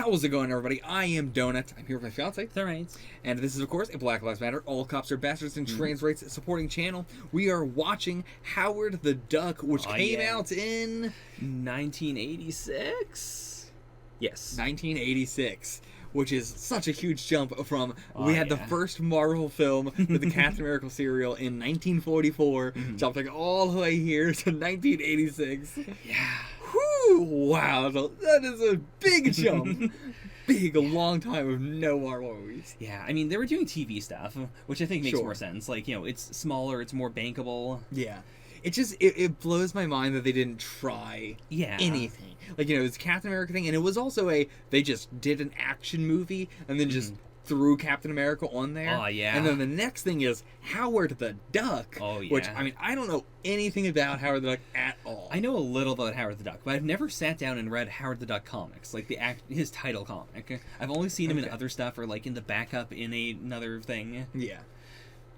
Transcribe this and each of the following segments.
How's it going, everybody? I am Donut. I'm here with my fiance. Alright. And this is, of course, a Black Lives Matter, All Cops Are Bastards and Trans Rights supporting channel. We are watching Howard the Duck, which came out in 1986? Yes. 1986. Which is such a huge jump from we had the first Marvel film with the Captain America serial in 1944, jumping all the way here to 1986. Yeah. Whew, wow, that is a big jump. A long time of no Marvel movies. Yeah, I mean, they were doing TV stuff, which I think makes more sense. Like, you know, it's smaller, it's more bankable. Yeah. It just, it blows my mind that they didn't try anything. Like, you know, it's a Captain America thing, and it was also they just did an action movie, and then just threw Captain America on there. Oh, yeah. And then the next thing is Howard the Duck. Oh, yeah. Which, I mean, I don't know anything about Howard the Duck at all. I know a little about Howard the Duck, but I've never sat down and read Howard the Duck comics, like his title comic. I've only seen him in other stuff, or like in the backup in another thing. Yeah.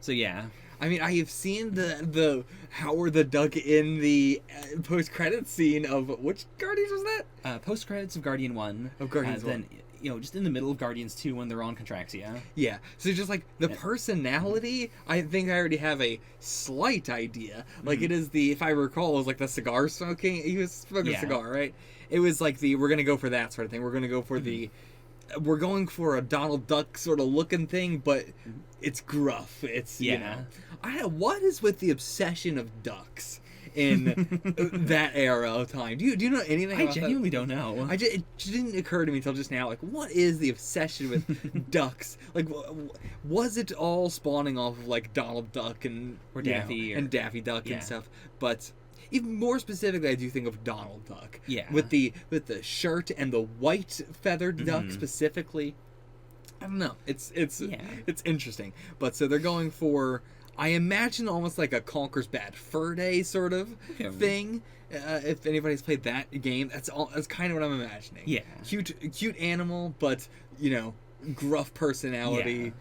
So, yeah. I mean, I have seen the Howard the Duck in the post-credits scene of which Guardians was that? Post-credits of Guardian 1. Of Guardians 1. Then, you know, just in the middle of Guardians 2 when they're on Contraxia. Yeah. So just like the personality, I think I already have a slight idea. Like it is if I recall, it was like the cigar smoking. He was smoking a cigar, right? It was like we're going to go for that sort of thing. We're going to go for we're going for a Donald Duck sort of looking thing, but it's gruff. It's, you know. What is with the obsession of ducks in that era of time? Do you know anything about that? I genuinely don't know. It didn't occur to me until just now. Like, what is the obsession with ducks? Like, was it all spawning off of, like, Donald Duck and Daffy and Daffy Duck and stuff? But even more specifically, I do think of Donald Duck. Yeah. With the shirt and the white feathered duck specifically. I don't know. It's interesting. But so they're going for, I imagine, almost like a Conker's Bad Fur Day sort of thing. If anybody's played that game, that's kind of what I'm imagining. Yeah. Cute animal, but, you know, gruff personality.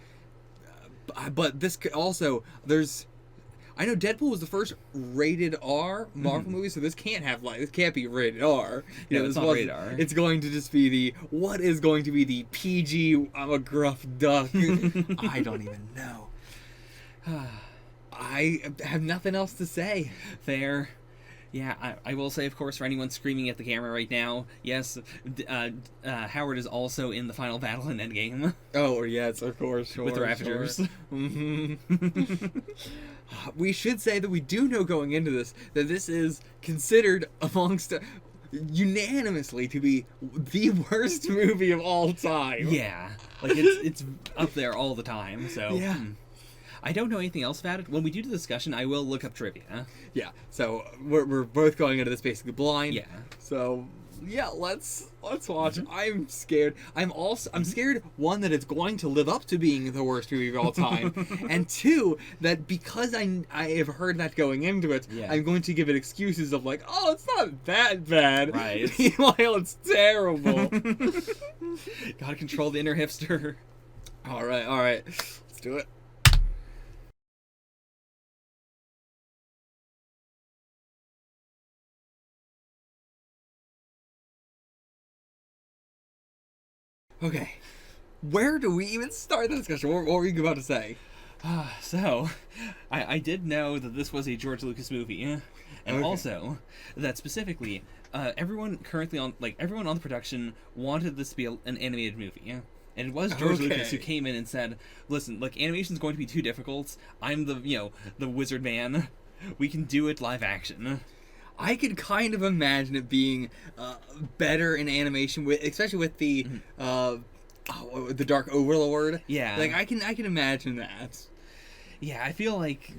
Yeah. But this could also, I know Deadpool was the first rated R Marvel movie, so this can't be rated R. You know, it's not rated R. It's going to just be what is going to be the PG, I'm a gruff duck. I don't even know. I have nothing else to say. Fair. Yeah, I will say, of course, for anyone screaming at the camera right now, yes, Howard is also in the final battle in Endgame. Oh, yes, of course. With the Ravagers. We should say that we do know going into this that this is considered amongst unanimously to be the worst movie of all time. Yeah, like it's up there all the time. So yeah. I don't know anything else about it. When we do the discussion, I will look up trivia. Yeah, so we're both going into this basically blind. Yeah. So yeah, let's watch. I'm scared. I'm scared, one, that it's going to live up to being the worst movie of all time, and two, that because I have heard that going into it, I'm going to give it excuses of like, oh, it's not that bad. Right. Meanwhile, it's terrible. Gotta control the inner hipster. All right. Let's do it. Okay, where do we even start the discussion? What were you about to say? So, I did know that this was a George Lucas movie, and also that specifically, everyone on the production wanted this to be an animated movie, and it was George Lucas who came in and said, "Listen, look, animation's going to be too difficult. I'm the wizard man. We can do it live action." I could kind of imagine it being better in animation, especially with the Dark Overlord. Yeah, like I can imagine that. Yeah, I feel like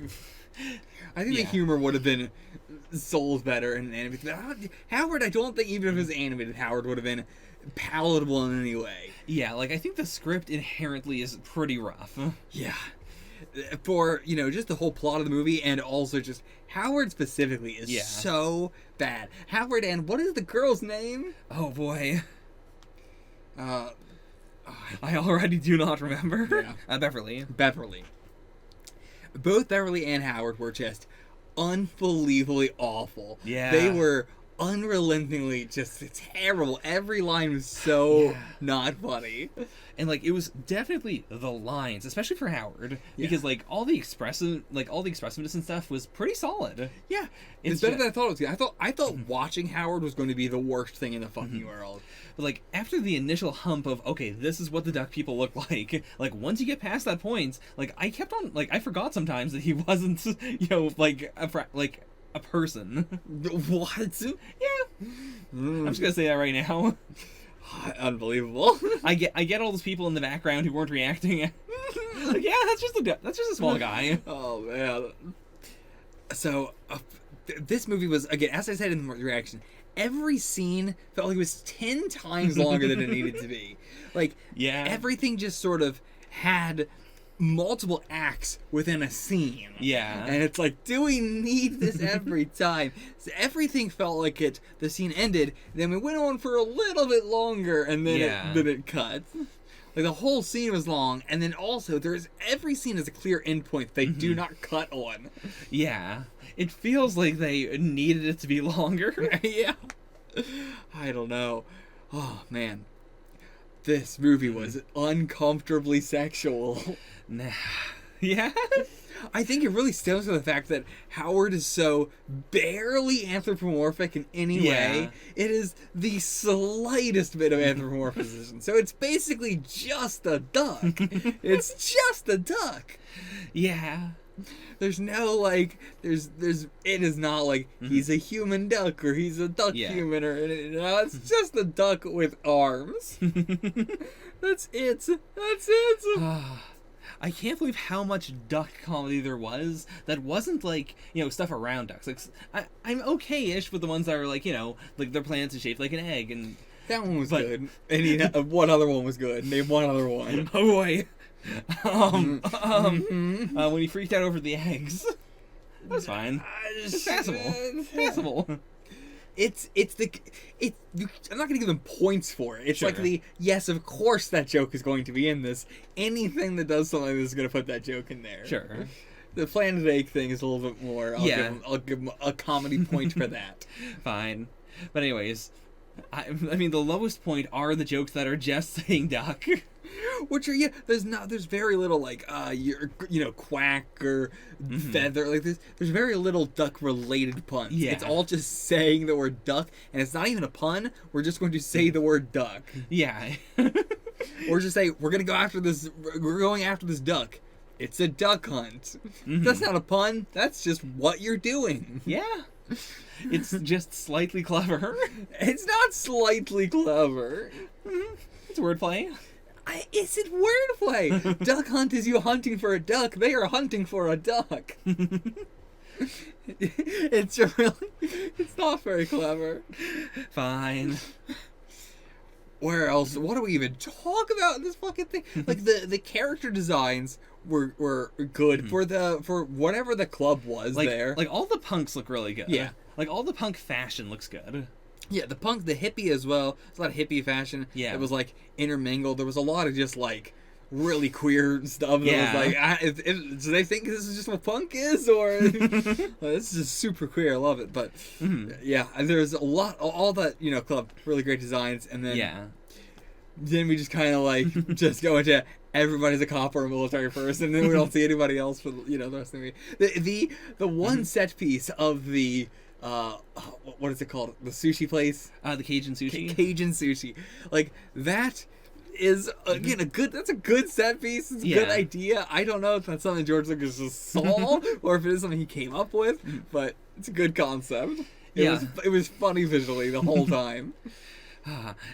the humor would have been sold better in animated. Howard, I don't think even if it was animated, Howard would have been palatable in any way. Yeah, like I think the script inherently is pretty rough. Yeah. For, you know, just the whole plot of the movie, and also just Howard specifically is so bad. Howard and what is the girl's name? Oh boy. I already do not remember. Yeah. Beverly. Both Beverly and Howard were just unbelievably awful. Yeah. They were unrelentingly just terrible. Every line was so not funny. And like it was definitely the lines, especially for Howard, because like all the expressiveness and stuff was pretty solid. Yeah, it's better than I thought it was gonna. I thought watching Howard was going to be the worst thing in the fucking world. But like after the initial hump of okay, this is what the duck people look like. Like once you get past that point, like I kept on like I forgot sometimes that he wasn't like a person. What? Yeah. I'm just gonna say that right now. Unbelievable. I get all those people in the background who weren't reacting. Like, yeah, that's just a small guy. Oh man. So this movie was, again, as I said in the reaction, every scene felt like it was 10 times longer than it needed to be. Like everything just sort of had multiple acts within a scene. Yeah. And it's like, do we need this every time? So everything felt like the scene ended, then we went on for a little bit longer, and then it cut. Like the whole scene was long, and then also every scene has a clear endpoint they do not cut on. Yeah. It feels like they needed it to be longer. Yeah. I don't know. Oh man. This movie was uncomfortably sexual. Nah. Yeah? I think it really stems from the fact that Howard is so barely anthropomorphic in any way. It is the slightest bit of anthropomorphism. So it's basically just a duck. It's just a duck. Yeah. There's no like it is not like he's a human duck or he's a duck human or it's just a duck with arms. That's it. I can't believe how much duck comedy there was that wasn't like, stuff around ducks. Like I'm okay-ish with the ones that are like, like their planets are shaped like an egg, and that one was good. And what other one was good? Name one other one. Oh boy. When he freaked out over the eggs. That's fine. It's passable. I'm not gonna give them points for it. It's like yes, of course that joke is going to be in this. Anything that does something like this is gonna put that joke in there. Sure. The planet egg thing is a little bit more. I'll give them a comedy point for that. Fine. But anyways, I mean the lowest point are the jokes that are just saying duck. Which are there's very little like quack or feather, like there's very little duck related puns. It's all just saying the word duck, and it's not even a pun. We're just going to say the word duck. Or just say we're going after this duck. It's a duck hunt. That's not a pun. That's just what you're doing. It's just slightly clever. It's not slightly clever. It's wordplay. Is it wordplay? Duck hunt is you hunting for a duck. They are hunting for a duck. It's not very clever. Fine. Where else? What do we even talk about in this fucking thing? Like the character designs were good for whatever the club was there. Like all the punks look really good. Yeah. Like all the punk fashion looks good. Yeah, the hippie as well. There's a lot of hippie fashion. Yeah. It was like intermingled. There was a lot of just like really queer stuff. That was like, do they think this is just what punk is, or this is just super queer? I love it. But there's a lot, all that club, really great designs, and then then we just kind of like just go into everybody's a cop or a military first, and then we don't see anybody else for the rest of the movie. The one set piece of the. What is it called? The sushi place? The Cajun sushi. Cajun sushi. Like that is again that's a good set piece. It's a good idea. I don't know if that's something George Lucas just saw or if it is something he came up with, but it's a good concept. It was funny visually the whole time.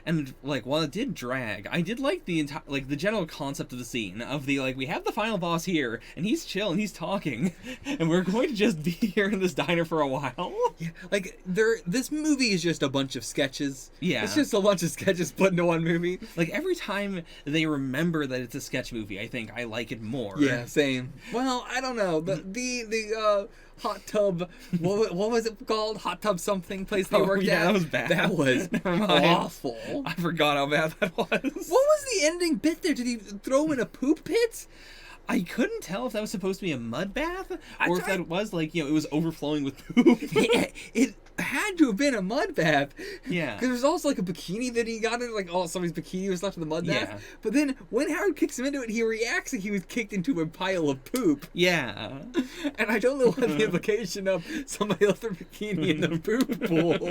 And like while it did drag, I did like the the general concept of the scene of the we have the final boss here and he's chill and he's talking and we're going to just be here in this diner for a while. Yeah, like this movie is just a bunch of sketches. Yeah, it's just a bunch of sketches put into one movie. Like every time they remember that it's a sketch movie, I think I like it more. Yeah, same. Well, I don't know. The hot tub, what was it called? Hot tub something place they worked at? That was bad. That was awful. I forgot how bad that was. What was the ending bit there? Did he throw him in a poop pit? I couldn't tell if that was supposed to be a mud bath or if that was it was overflowing with poop. had to have been a mud bath. Yeah. Because there's also like a bikini that he got in, like, oh, somebody's bikini was left in the mud bath. Yeah. But then when Howard kicks him into it, he reacts like he was kicked into a pile of poop. Yeah. And I don't know what the implication of somebody left their bikini in the poop pool.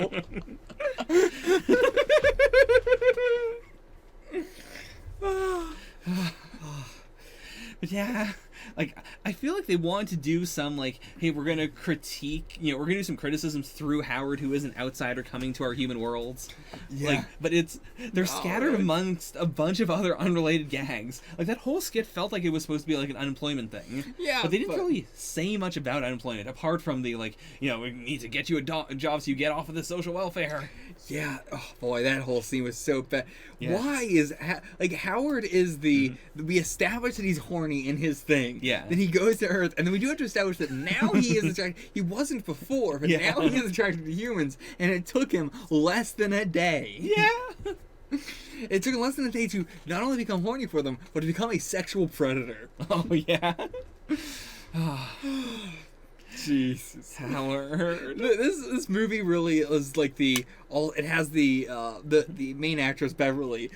But yeah, like, I feel like they want to do some, like, hey, we're gonna critique, we're gonna do some criticisms through Howard, who is an outsider coming to our human worlds. Yeah. Like, but they're scattered amongst a bunch of other unrelated gags. Like, that whole skit felt like it was supposed to be like an unemployment thing. Yeah, but they didn't really say much about unemployment, apart from the, like, we need to get you a job so you get off of this social welfare. Yeah, oh boy, that whole scene was so bad. Yeah. Why is Howard is the we established that he's horny in his thing. Yeah. Then he goes to Earth, and then we do have to establish that now he is attracted. He wasn't before, but Yeah. now he is attracted to humans, and it took him less than a day. Yeah. It took him less than a day to not only become horny for them, but to become a sexual predator. Oh yeah. Jesus, Howard. This movie really is like it has the main actress Beverly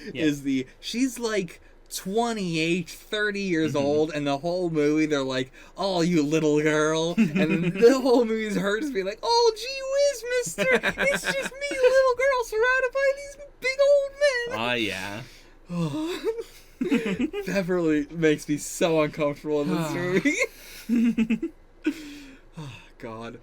she's like 28, 30 years old, and the whole movie they're like, oh, you little girl, and the whole movie is her just being like, oh, gee whiz, mister, it's just me, little girl, surrounded by these big old men. Yeah. Beverly makes me so uncomfortable in this movie. Oh, God.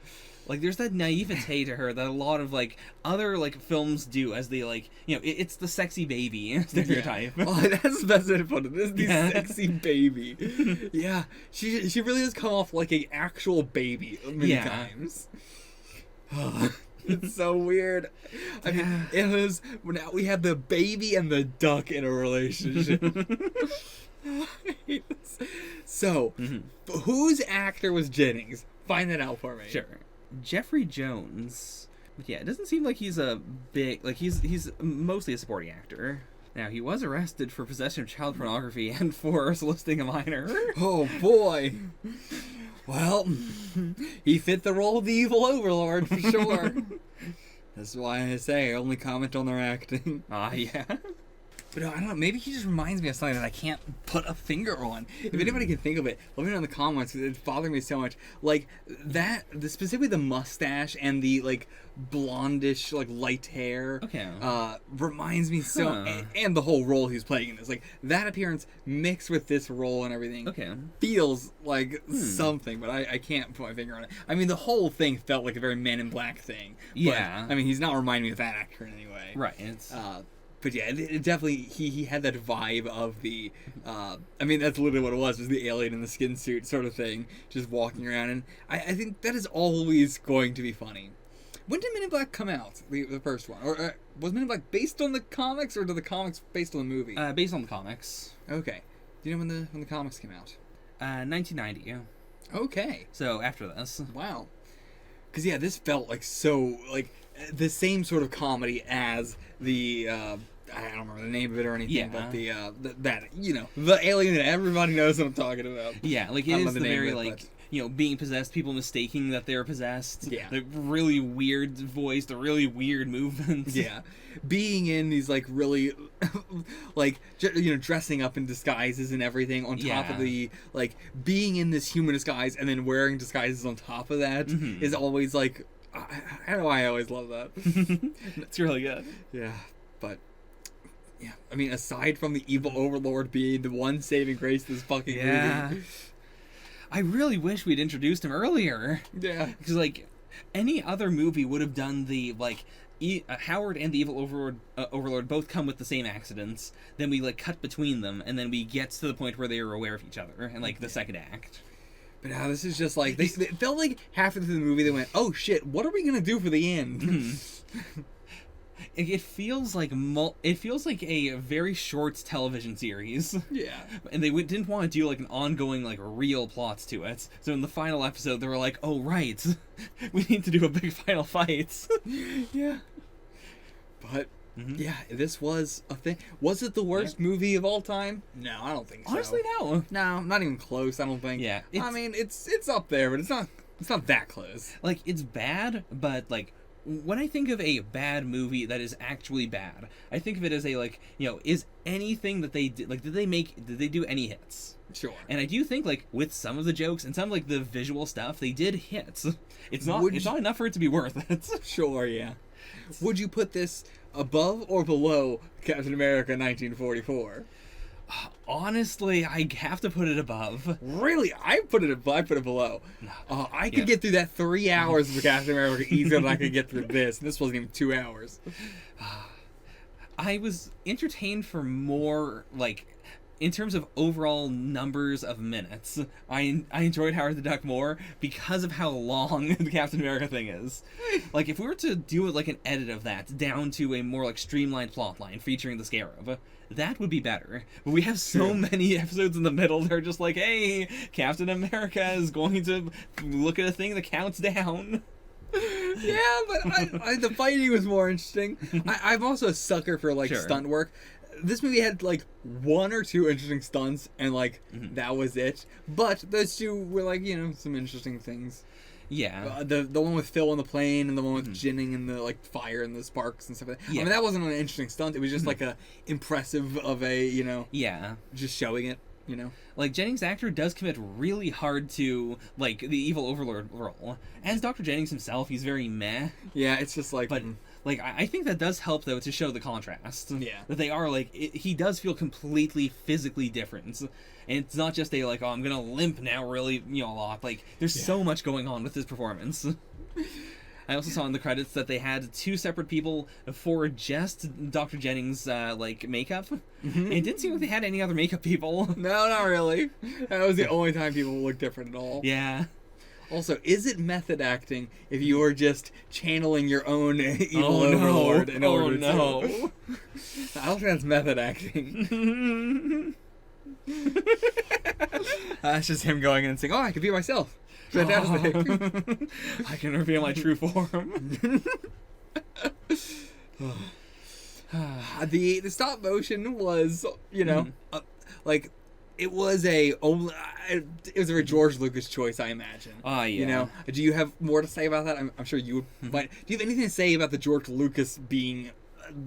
Like, there's that naivete to her that a lot of, like, other, like, films do, as they, like, it's the sexy baby stereotype. Yeah. Oh, that's the best way to put it. This is the sexy baby. Yeah. She really does come off like an actual baby many times. It's so weird. I mean, it was, now we have the baby and the duck in a relationship. So, whose actor was Jennings? Find that out for me. Sure. Jeffrey Jones. But yeah, it doesn't seem like he's a big, like, he's mostly a supporting actor. Now, he was arrested for possession of child pornography and for soliciting a minor. Oh, boy. Well, he fit the role of the evil overlord for sure. That's why I say I only comment on their acting. Yeah. But I don't know, maybe he just reminds me of something that I can't put a finger on. If anybody can think of it, let me know in the comments, because it's bothering me so much. Like, specifically the mustache and the, like, blondish, like, light hair. Okay. Reminds me so... And the whole role he's playing in this. Like, that appearance mixed with this role and everything feels like something, but I can't put my finger on it. I mean, the whole thing felt like a very Men in Black thing. Yeah. But, I mean, he's not reminding me of that actor in any way. Right. It's... But yeah, it definitely, he had that vibe of the, I mean, that's literally what it was the alien in the skin suit sort of thing, just walking around, and I think that is always going to be funny. When did Men in Black come out, the first one? Or was Men in Black based on the comics, or did the comics based on the movie? Based on the comics. Okay. Do you know when the comics came out? 1990. Okay. So, after this. Wow. Because, yeah, this felt like so, like, the same sort of comedy as the, I don't remember the name of it or anything, but the alien that everybody knows what I'm talking about. Yeah, like, it is the very, like, being possessed, people mistaking that they're possessed. Yeah. The really weird voice, the really weird movements. Yeah. Being in these, like, really, like, dressing up in disguises and everything on top of the, like, being in this human disguise and then wearing disguises on top of that is always, like, I don't know why I always love that. It's really good. Yeah, but... Yeah, I mean, aside from the evil overlord being the one saving grace of this fucking movie. I really wish we'd introduced him earlier. Yeah. Because, like, any other movie would have done the, like, Howard and the evil overlord both come with the same accidents. Then we, like, cut between them, and then we get to the point where they are aware of each other in, like, the second act. But now this is just, like, they felt like halfway through the movie they went, oh, shit, what are we going to do for the end? It feels like a very short television series. Yeah. And they didn't want to do, like, an ongoing, like, real plot to it. So in the final episode, they were like, oh, right. We need to do a big final fight. Yeah. But, yeah, this was a thing. Was it the worst movie of all time? No, I don't think so. Honestly, no. No, not even close, I don't think. Yeah. I mean, it's up there, but it's not that close. Like, it's bad, but, like, when I think of a bad movie that is actually bad, I think of it as a, like, is anything that they did, like, did they do any hits? Sure. And I do think, like, with some of the jokes and some of, like, the visual stuff, they did hits. It's not enough for it to be worth it. Sure, yeah. Would you put this above or below Captain America 1944? Honestly, I have to put it above. Really? I put it below. I could get through that 3 hours of Captain America easier than I could get through this. And this wasn't even 2 hours. I was entertained for more, like, in terms of overall numbers of minutes. I enjoyed Howard the Duck more because of how long the Captain America thing is. Like, if we were to do like an edit of that down to a more like streamlined plot line featuring the Scarab, that would be better. But we have so many episodes in the middle that are just like, hey, Captain America is going to look at a thing that counts down. Yeah, but the fighting was more interesting. I'm also a sucker for like stunt work. This movie had like 1 or 2 interesting stunts, and like that was it. But those 2 were like, some interesting things. Yeah. The one with Phil on the plane, and the one with Jinning and the like fire and the sparks and stuff like that. Yeah. I mean, that wasn't an interesting stunt. It was just like a impressive of a, just showing it. Like, Jennings' actor does commit really hard to, like, the evil overlord role. As Dr. Jennings himself, he's very meh. Yeah, it's just like... But, like, I think that does help, though, to show the contrast. Yeah. That they are, like, he does feel completely physically different. And it's not just a, like, I'm gonna limp now really, a lot. Like, there's so much going on with his performance. I also saw in the credits that they had 2 separate people for just Dr. Jennings' like, makeup. And it didn't seem like they had any other makeup people. No, not really. That was the only time people looked different at all. Yeah. Also, is it method acting if you are just channeling your own evil overlord in order to... I don't think that's method acting. That's just him going in and saying, I can be myself. Fantastic. I can reveal my true form. The stop motion was, like, it was a very George Lucas choice, I imagine. Yeah. Do you have more to say about that? I'm sure you would. But do you have anything to say about the George Lucas being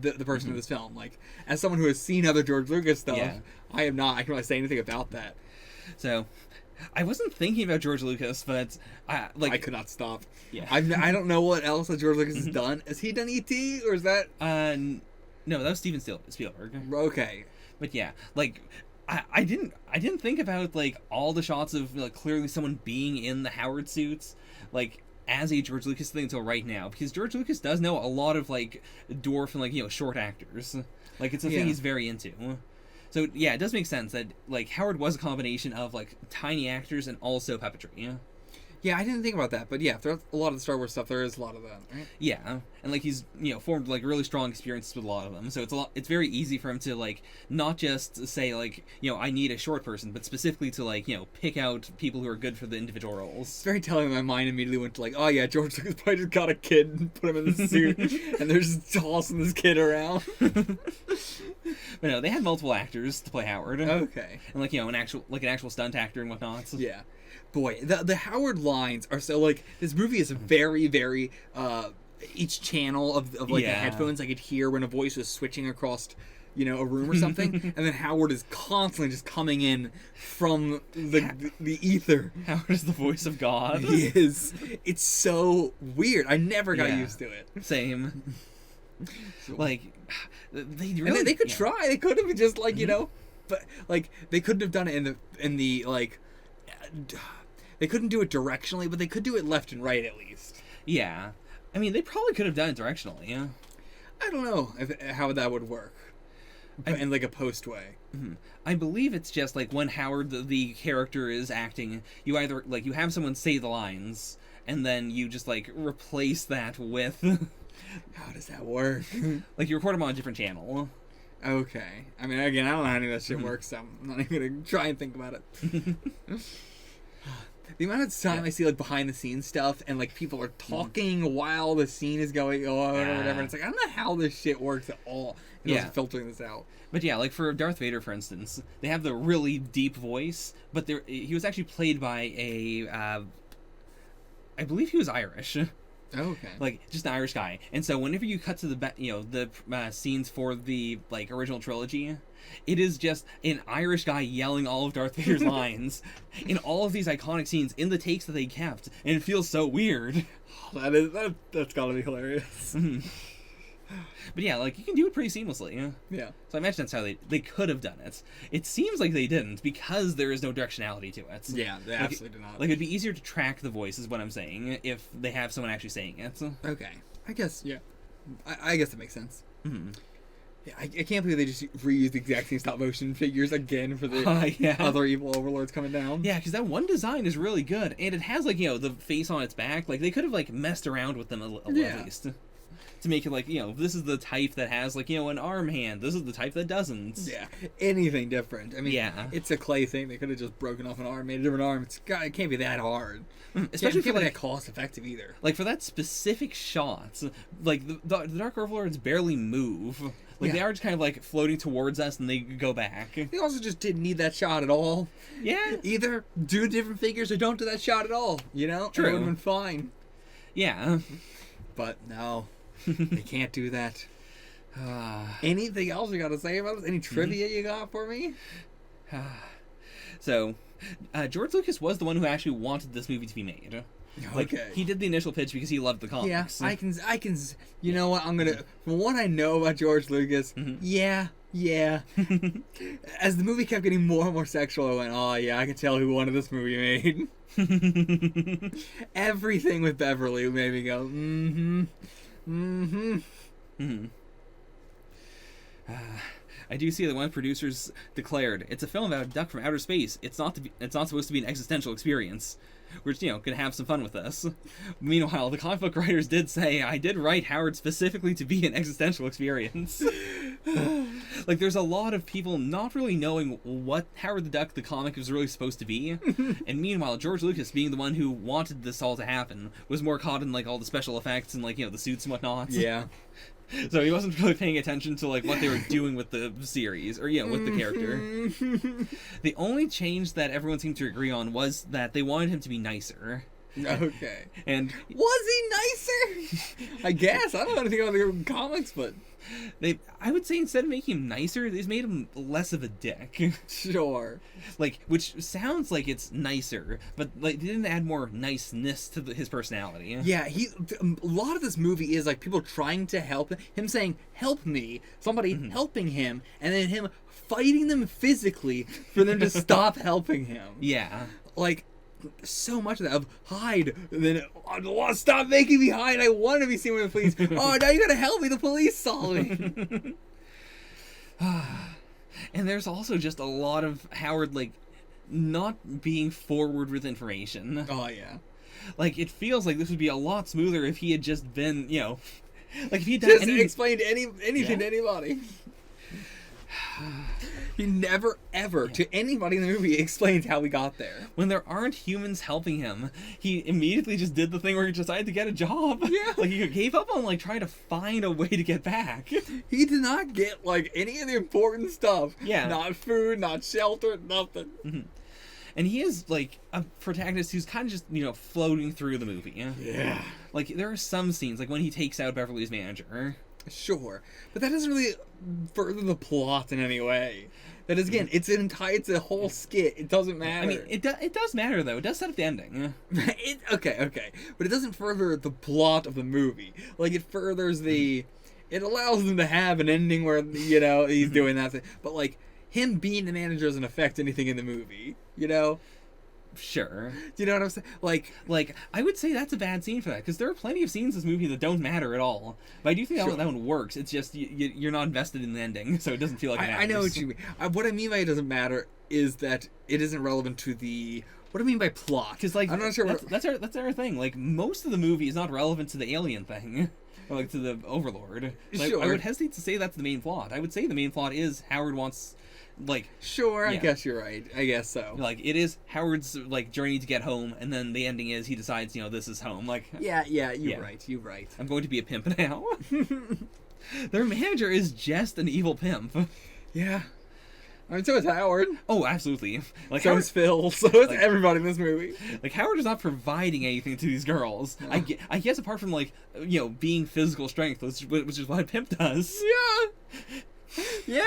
the person of this film? Like, as someone who has seen other George Lucas stuff, I am not. I can't really say anything about that. So, I wasn't thinking about George Lucas, but I could not stop. Yeah. I don't know what else that George Lucas has done. Has he done E.T. or is that? No, that was Steven Spielberg. Okay. But yeah, like, I didn't think about, like, all the shots of, like, clearly someone being in the Howard suits, like, as a George Lucas thing until right now, because George Lucas does know a lot of, like, dwarf and, like, short actors. Like, it's a thing he's very into. So, yeah, it does make sense that, like, Howard was a combination of, like, tiny actors and also puppetry. Yeah, I didn't think about that, but yeah, throughout a lot of the Star Wars stuff, there is a lot of that, right? Yeah, and like he's formed like really strong experiences with a lot of them, so it's very easy for him to like not just say like I need a short person, but specifically to like pick out people who are good for the individual roles. It's very telling. My mind immediately went to like, oh yeah, George Lucas probably just got a kid and put him in the suit, and they're just tossing this kid around. But no, they had multiple actors to play Howard. Okay, and like an actual stunt actor and whatnot. Yeah. Boy, the Howard lines are so, like, this movie is very, very, each channel of like, the headphones I could hear when a voice was switching across, a room or something, and then Howard is constantly just coming in from the ether. Howard is the voice of God. He is. It's so weird. I never got used to it. Same. Like, they really... And they could try. They could have just, like, but, like, they couldn't have done it in the like... They couldn't do it directionally, but they could do it left and right at least. Yeah. I mean, they probably could have done it directionally, yeah. I don't know how that would work. In like a post way. Mm-hmm. I believe it's just like when Howard, the character, is acting, you either, like, you have someone say the lines, and then you just, like, replace that with... How does that work? Like, you record them on a different channel. Okay. I mean, again, I don't know how any of that shit works, so I'm not even going to try and think about it. The amount of time I see, like, behind-the-scenes stuff, and, like, people are talking while the scene is going on or whatever, and it's like, I don't know how this shit works at all. Filtering this out. But yeah, like, for Darth Vader, for instance, they have the really deep voice, but he was actually played by I believe he was Irish. Okay. Like, just an Irish guy. And so whenever you cut to the scenes for the, like, original trilogy, it is just an Irish guy yelling all of Darth Vader's lines in all of these iconic scenes in the takes that they kept, and it feels so weird. That's gotta be hilarious. But yeah, like, you can do it pretty seamlessly. Yeah. So I imagine that's how they could have done it. It seems like they didn't, because there is no directionality to it. Yeah, they absolutely did not. Like, it'd be easier to track the voice, is what I'm saying, if they have someone actually saying it. Okay. I guess, yeah. I guess that makes sense. Mm-hmm. Yeah, I can't believe they just reused the exact same stop motion figures again for the Yeah. other evil overlords coming down. Yeah, because that one design is really good, and it has, like, the face on its back. Like, they could have, like, messed around with them at least. To make it, like, this is the type that has, like, an arm hand. This is the type that doesn't. Yeah, anything different. I mean, yeah. It's a clay thing. They could have just broken off an arm, made a different arm. It can't be that hard. Especially for like that cost effective either. Like, for that specific shot, like, the Dark Overlords barely move. Like, they are just kind of, like, floating towards us, and they go back. They also just didn't need that shot at all. Yeah. Either do different figures or don't do that shot at all, True. It would have been fine. Yeah. But no, they can't do that. Anything else you got to say about this? Any trivia you got for me? So, George Lucas was the one who actually wanted this movie to be made. Like, okay. He did the initial pitch because he loved the comics. Yeah, I can. You know what? I'm gonna. From what I know about George Lucas, yeah. As the movie kept getting more and more sexual, I went, oh yeah, I can tell who wanted this movie made. Everything with Beverly made me go, I do see that one of the producers declared, "It's a film about a duck from outer space. It's not supposed to be an existential experience. We're just, gonna have some fun with this." Meanwhile, the comic book writers did say, "I did write Howard specifically to be an existential experience." Like, there's a lot of people not really knowing what Howard the Duck, the comic, was really supposed to be. And meanwhile, George Lucas, being the one who wanted this all to happen, was more caught in, like, all the special effects and, like, the suits and whatnot. Yeah. So he wasn't really paying attention to, like, what they were doing with the series, or, with the character. The only change that everyone seemed to agree on was that they wanted him to be nicer. Okay. And was he nicer? I guess. I don't know anything about the comics, but I would say instead of making him nicer, they just made him less of a dick. Sure. Like, which sounds like it's nicer, but, like, they didn't add more niceness to his personality. Yeah, a lot of this movie is like people trying to help him saying, "Help me," somebody helping him, and then him fighting them physically for them to stop helping him. Yeah. Like, so much of that, of hide, and then, stop making me hide, I want to be seen with the police. Oh, now you gotta help me, the police saw me. And there's also just a lot of Howard, like, not being forward with information. Oh, yeah. Like, it feels like this would be a lot smoother if he had just been, like, if he had done explained anything to anybody. He never, ever, to anybody in the movie, explains how we got there. When there aren't humans helping him, he immediately just did the thing where he decided to get a job. Yeah. Like, he gave up on, like, trying to find a way to get back. He did not get, like, any of the important stuff. Yeah. Not food, not shelter, nothing. Mm-hmm. And he is, like, a protagonist who's kind of just, floating through the movie. Yeah. Like, there are some scenes, like when he takes out Beverly's manager. Sure. But that doesn't really further the plot in any way. That is, again, it's a whole skit. It doesn't matter. I mean, it does matter, though. It does set up the ending. Okay. But it doesn't further the plot of the movie. Like, it furthers it allows them to have an ending where, he's doing that thing. But, like, him being the manager doesn't affect anything in the movie, Sure. Do you know what I'm saying? Like, I would say that's a bad scene for that, because there are plenty of scenes in this movie that don't matter at all. But I do think that one works. It's just, you're not invested in the ending, so it doesn't feel like it matters. I know what you mean. What I mean by it doesn't matter is that it isn't relevant to the... What do I mean by plot? Because, like, I'm not sure that's our thing. Like, most of the movie is not relevant to the alien thing. Or, like, to the Overlord. Like, sure. I would hesitate to say that's the main plot. I would say the main plot is Howard wants... Like, sure, I guess you're right. I guess so. Like, it is Howard's, like, journey to get home, and then the ending is he decides, this is home. Like, you're right. You're right. I'm going to be a pimp now. Their manager is just an evil pimp. Yeah. I mean, so is Howard. Oh, absolutely. Like So Howard, is Phil. So is everybody in this movie. like Howard is not providing anything to these girls. I guess apart from like being physical strength, which is what a pimp does. Yeah. Yeah,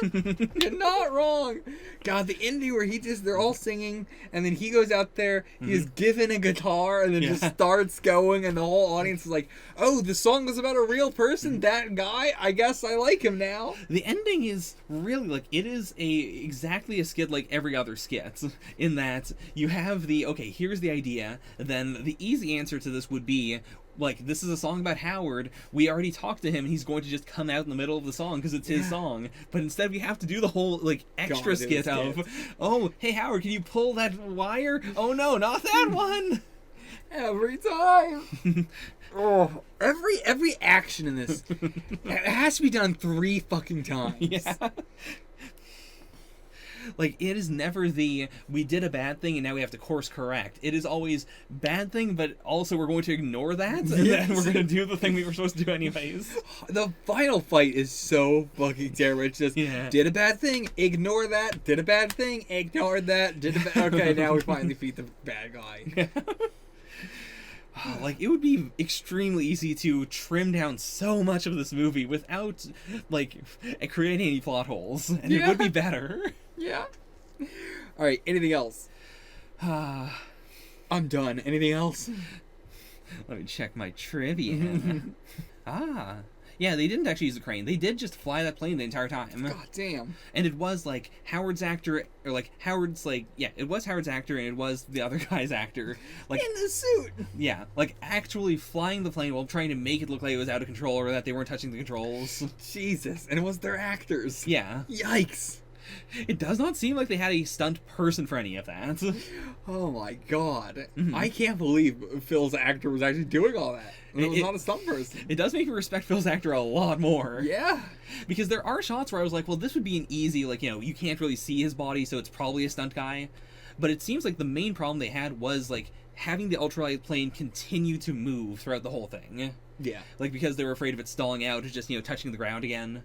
you're not wrong. God, the ending where they're all singing, and then he goes out there, he's given a guitar, and then just starts going, and the whole audience is like, oh, the song was about a real person, that guy, I guess I like him now. The ending is really, like, it is exactly a skit like every other skit, in that you have okay, here's the idea, then the easy answer to this would be, like, this is a song about Howard. We already talked to him, and he's going to just come out in the middle of the song because it's his song. But instead, we have to do the whole, like, extra skit of, oh, hey, Howard, can you pull that wire? Oh, no, not that one! Every time! Oh, every action in this, it has to be done 3 fucking times. Yeah. Like, it is never we did a bad thing and now we have to course correct. It is always bad thing, but also we're going to ignore that, and then we're going to do the thing we were supposed to do anyways. The final fight is so fucking terrible. It's just, did a bad thing, ignore that, did a bad thing, ignored that, okay, now we finally defeat the bad guy. Yeah. Like, it would be extremely easy to trim down so much of this movie without, like, creating any plot holes, and it would be better. Yeah. Alright, anything else? I'm done. Anything else? Let me check my trivia. Yeah, they didn't actually use a crane. They did just fly that plane the entire time. God damn. And it was, like, Howard's actor, or, like, Howard's, like, yeah, it was Howard's actor, and it was the other guy's actor. Like, in the suit! Yeah, like, actually flying the plane while trying to make it look like it was out of control, or that they weren't touching the controls. Jesus, and it was their actors. Yeah. Yikes. It does not seem like they had a stunt person for any of that. Oh my god. I can't believe Phil's actor was actually doing all that. It was not a stunt person. It does make me respect Phil's actor a lot more. Yeah. Because there are shots where I was like, well, this would be an easy, like, you can't really see his body, so it's probably a stunt guy. But it seems like the main problem they had was, like, having the ultralight plane continue to move throughout the whole thing. Yeah. Like, because they were afraid of it stalling out, or just, touching the ground again.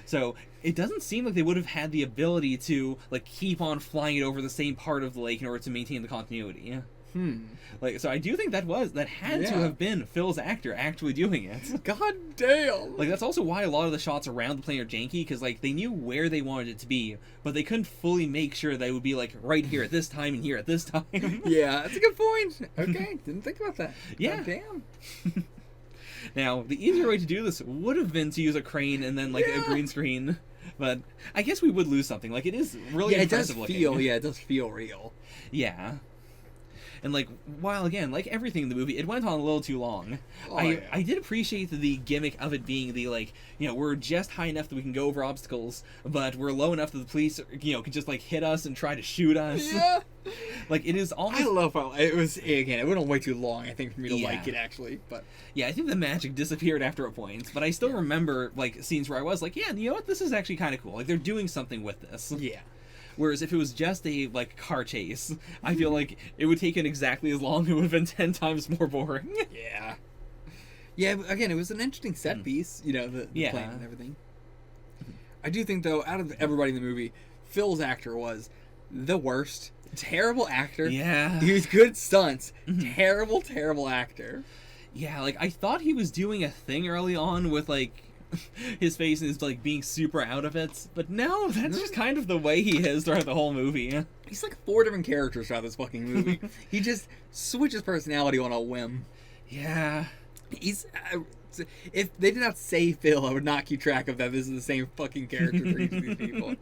So, it doesn't seem like they would have had the ability to, like, keep on flying it over the same part of the lake in order to maintain the continuity. Like, so I do think that had to have been Phil's actor actually doing it. God damn! Like, that's also why a lot of the shots around the plane are janky, because, like, they knew where they wanted it to be, but they couldn't fully make sure that it would be, like, right here at this time and here at this time. Yeah, that's a good point. Okay, didn't think about that. Yeah. God damn. Now, the easier way to do this would have been to use a crane and then, like, a green screen. But I guess we would lose something. Like, it is really impressive looking. It does feel real. Yeah. And, like, while, again, like everything in the movie, it went on a little too long. I did appreciate the gimmick of it being the, like, we're just high enough that we can go over obstacles, but we're low enough that the police, can just, like, hit us and try to shoot us. Yeah. Like, it is almost... I love how... It was, again, it went on way too long, I think, for me to like it, actually, but... Yeah, I think the magic disappeared after a point, but I still remember, like, scenes where I was like, yeah, you know what, this is actually kind of cool. Like, they're doing something with this. Yeah. Whereas if it was just a, like, car chase, I feel like it would take exactly as long. It would have been 10 times more boring. Yeah. Yeah, again, it was an interesting set piece, the plane and everything. I do think, though, out of everybody in the movie, Phil's actor was the worst. Terrible actor. Yeah. He was good at stunts. Terrible, terrible actor. Yeah, like, I thought he was doing a thing early on with, like, his face is, like, being super out of it. But no, that's just kind of the way he is throughout the whole movie. He's like 4 different characters throughout this fucking movie. He just switches personality on a whim. Yeah. He's... if they did not say Phil, I would not keep track of that. This is the same fucking character for each of these people.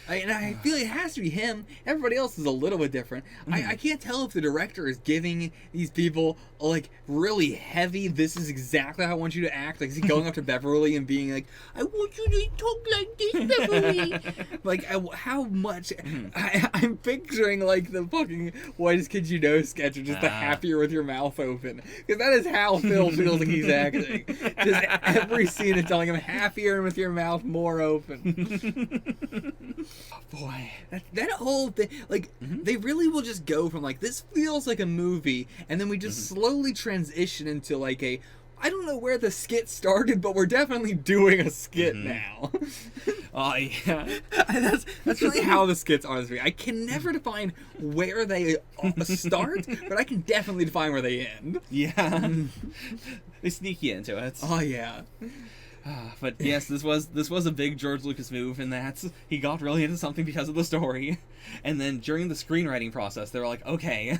And I feel it has to be him. Everybody else is a little bit different. I can't tell if the director is giving these people, like, really heavy, this is exactly how I want you to act. Like, is he going up to Beverly and being like, I want you to talk like this, Beverly? Like, how much... I'm picturing, like, the fucking Whitest Kid You Know sketch of just the happier with your mouth open. Because that is how Phil feels like he's acting. Just every scene is telling him, happier and with your mouth more open. Oh, boy, that whole thing, like, they really will just go from, like, this feels like a movie, and then we just slowly transition into, like, I don't know where the skit started, but we're definitely doing a skit now. Oh yeah. That's really how the skits are. I can never define where they start, but I can definitely define where they end. Yeah. They sneak you into it. Oh yeah. But yes, this was a big George Lucas move in that he got really into something because of the story, and then during the screenwriting process, they were like, okay,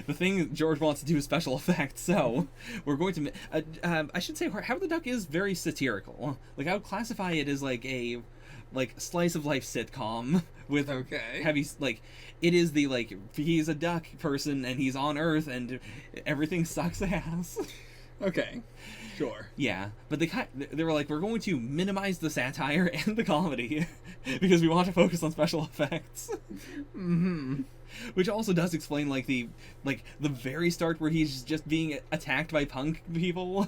the thing George wants to do is special effects, so we're going to. I should say, Howard the Duck is very satirical. Like I would classify it as like a slice of life sitcom with heavy it is the he's a duck person and he's on Earth and everything sucks ass. Okay. Sure. Yeah, but they were like, we're going to minimize the satire and the comedy because we want to focus on special effects. Mm-hmm. Which also does explain the very start where he's just being attacked by punk people.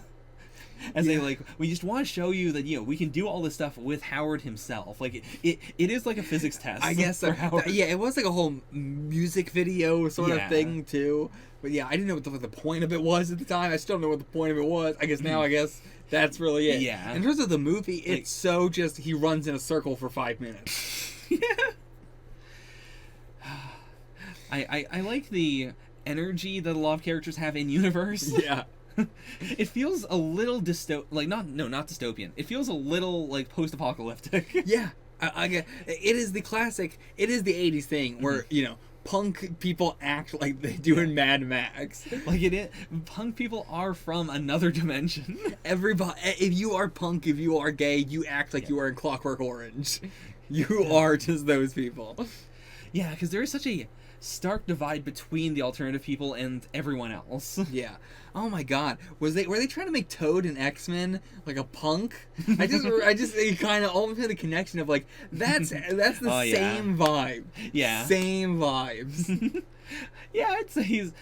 As they we just want to show you that we can do all this stuff with Howard himself. Like it is like a physics test. I guess for Howard. Yeah, it was like a whole music video sort of thing too. But yeah, I didn't know what the point of it was at the time. I still don't know what the point of it was. I guess now that's really it. Yeah. In terms of the movie, it's so just he runs in a circle for 5 minutes. Yeah. I like the energy that a lot of characters have in universe. Yeah. It feels a little not dystopian. It feels a little post-apocalyptic. Yeah. I get it is the classic. It is the 80s thing where, punk people act like they do in Mad Max. Punk people are from another dimension. Everybody, if you are punk, if you are gay, you act like you are in Clockwork Orange. You are just those people. Yeah, because there is such a stark divide between the alternative people and everyone else. Yeah. Oh my God. Were they trying to make Toad and X-Men like a punk? I just kind of almost had the connection of that's the same vibe. Yeah. Same vibes. Yeah, I'd say he's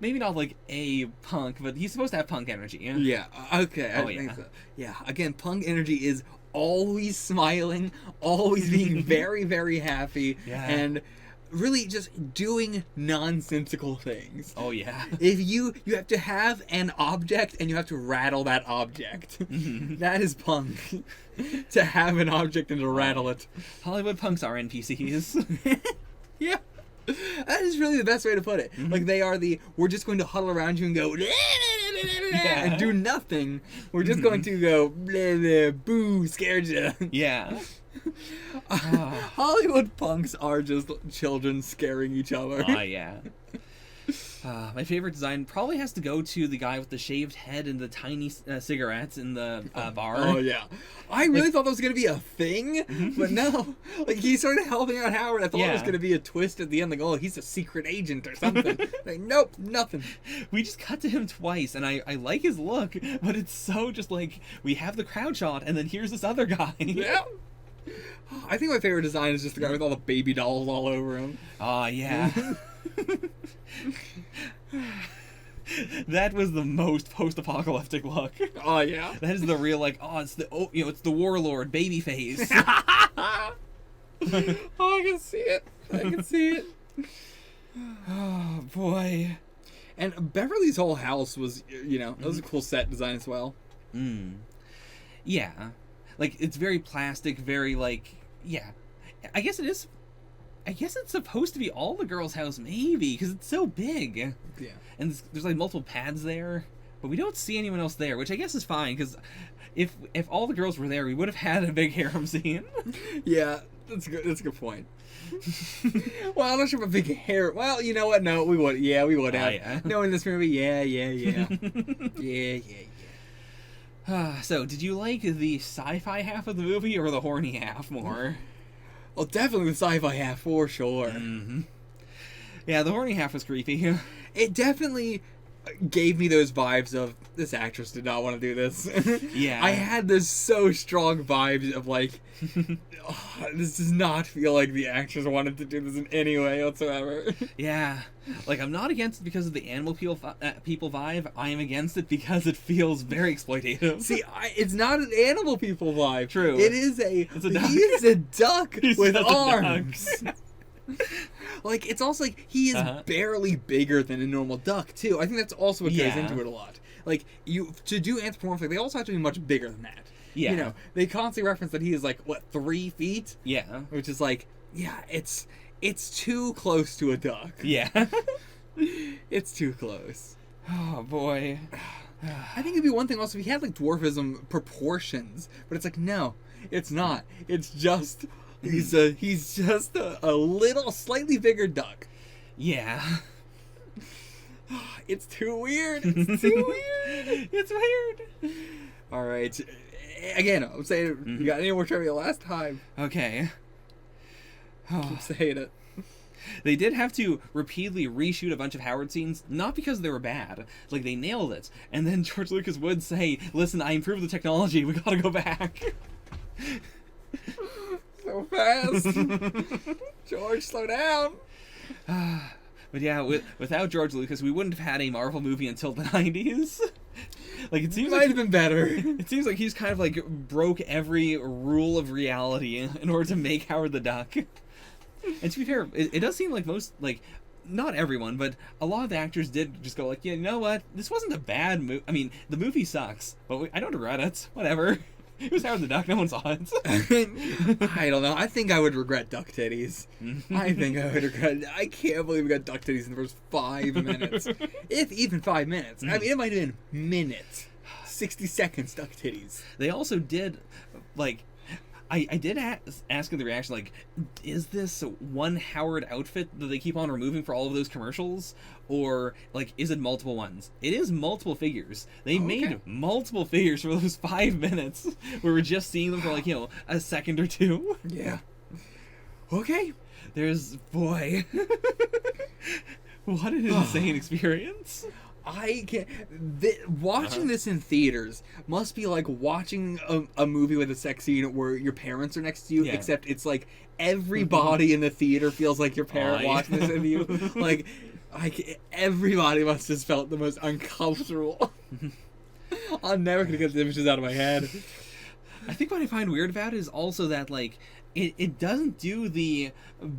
maybe not a punk, but he's supposed to have punk energy. Yeah. Okay. I think so. Yeah. Again, punk energy is always smiling, always being very, very happy, and really just doing nonsensical things. Oh yeah. If you have to have an object and you have to rattle that object. That is punk. To have an object and to rattle it. Hollywood punks are NPCs. Yeah. That is really the best way to put it. They are we're just going to huddle around you and go and do nothing. We're just going to go blah, blah, boo, scared you. Yeah. Hollywood punks are just children scaring each other. Yeah. My favorite design probably has to go to the guy with the shaved head and the tiny cigarettes in the bar. Oh yeah, I really thought that was gonna be a thing, but no. He started helping out Howard. I thought it was gonna be a twist at the end, oh, he's a secret agent or something. Nope, nothing. We just cut to him twice, and I like his look, but it's so just we have the crowd shot, and then here's this other guy. Yeah. I think my favorite design is just the guy with all the baby dolls all over him. Oh yeah. That was the most post-apocalyptic look. Oh yeah. That is the real it's the warlord baby face. Oh, I can see it. I can see it. Oh boy. And Beverly's whole house was, that was a cool set design as well. Yeah. It's very plastic, very yeah. I guess it is. I guess it's supposed to be all the girls' house, maybe, because it's so big. Yeah. And there's multiple pads there, but we don't see anyone else there, which I guess is fine, because if all the girls were there, we would have had a big harem scene. Yeah, that's good. That's a good point. Well, I'm not sure about big hair. Well, you know what? No, we would. Yeah, we would have. Yeah. No, in this movie, yeah. Yeah. So, did you like the sci-fi half of the movie or the horny half more? Well, definitely the sci-fi half, for sure. Mm-hmm. Yeah, the horny half was creepy. It definitely gave me those vibes of, this actress did not want to do this. Yeah. I had this so strong vibes of this does not feel like the actress wanted to do this in any way whatsoever. Yeah. I'm not against it because of the animal people vibe. I am against it because it feels very exploitative. See, it's not an animal people vibe. True. It is it's a duck. He is a duck with arms. It's also he is barely bigger than a normal duck too. I think that's also what goes into it a lot. like you to do anthropomorphic, they also have to be much bigger than that. Yeah. You know, they constantly reference that he is like 3 feet. Yeah. Which is like, yeah, it's too close to a duck. Yeah. It's too close. Oh boy. I think it'd be one thing also if he had like dwarfism proportions, but it's like no, it's not. It's just he's just a little slightly bigger duck. Yeah. It's too weird. It's too weird. It's weird. All right. Again, I'm saying you got any more trivia last time? Okay. Keep saying it. They did have to repeatedly reshoot a bunch of Howard scenes, not because they were bad. Like, they nailed it. And then George Lucas would say, listen, I improved the technology, we gotta go back. So fast. George, slow down. But yeah, without George Lucas, we wouldn't have had a Marvel movie until the 90s. Like, it seems might have been better. It seems like he's kind of, like, broke every rule of reality in order to make Howard the Duck. And to be fair, it does seem like most, like, not everyone, but a lot of the actors did just go like, yeah, you know what? This wasn't a bad movie. I mean, the movie sucks, but I don't regret it. Whatever. It was Howard the Duck. No one saw it. I don't know. I think I would regret duck titties. I think I would regret. I can't believe we got duck titties in the first 5 minutes. If even 5 minutes. I mean, it might have been minutes. 60 seconds duck titties. They also did, like, I did ask in the reaction, like, is this one Howard outfit that they keep on removing for all of those commercials? Or, like, is it multiple ones? It is multiple figures. They made multiple figures for those 5 minutes where we're just seeing them for, like, you know, a second or two. Yeah. Okay. There's, boy. What an insane experience. I can't. Watching this in theaters must be like watching a movie with a sex scene where your parents are next to you, except it's like everybody in the theater feels like your parent watching this with you. Like everybody must have just felt the most uncomfortable. I'm never gonna get the images out of my head. I think what I find weird about it is also that, like, it doesn't do the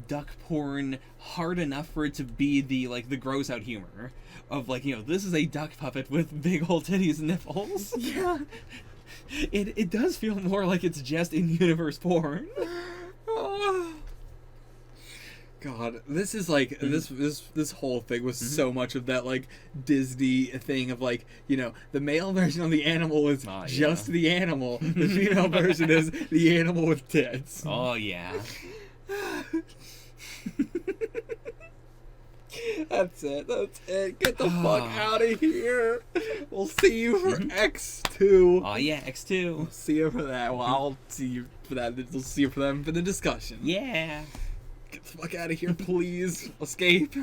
duck porn hard enough for it to be the, like, the gross out humor of, like, you know, this is a duck puppet with big old titties and nipples. Yeah. It does feel more like it's just in-universe porn. God, this is like this whole thing was so much of that like Disney thing of like, you know, the male version of the animal is just the animal. The female version is the animal with tits. Oh yeah. That's it. Get the fuck out of here. We'll see you for X2. Oh yeah, X2. We'll see you for that. Well, I'll see you for that. We'll see you for them for the discussion. Yeah. Get the fuck out of here, please. Escape.